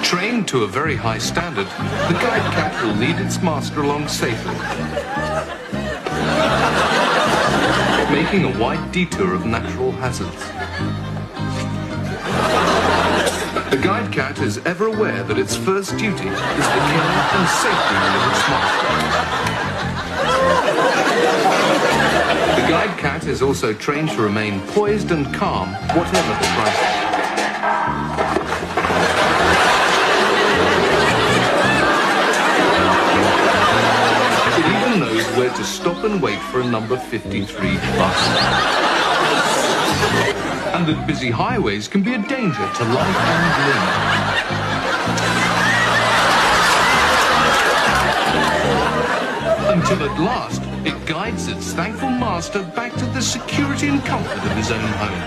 Trained to a very high standard, the guide cat will lead its master along safely, making a wide detour of natural hazards. The guide cat is ever aware that its first duty is the care and safety of its master. The guide cat is also trained to remain poised and calm, whatever the crisis. It even knows where to stop and wait for a number 53 bus. And that busy highways can be a danger to life and limb. Until at last, it guides its thankful master back to the security and comfort of his own home.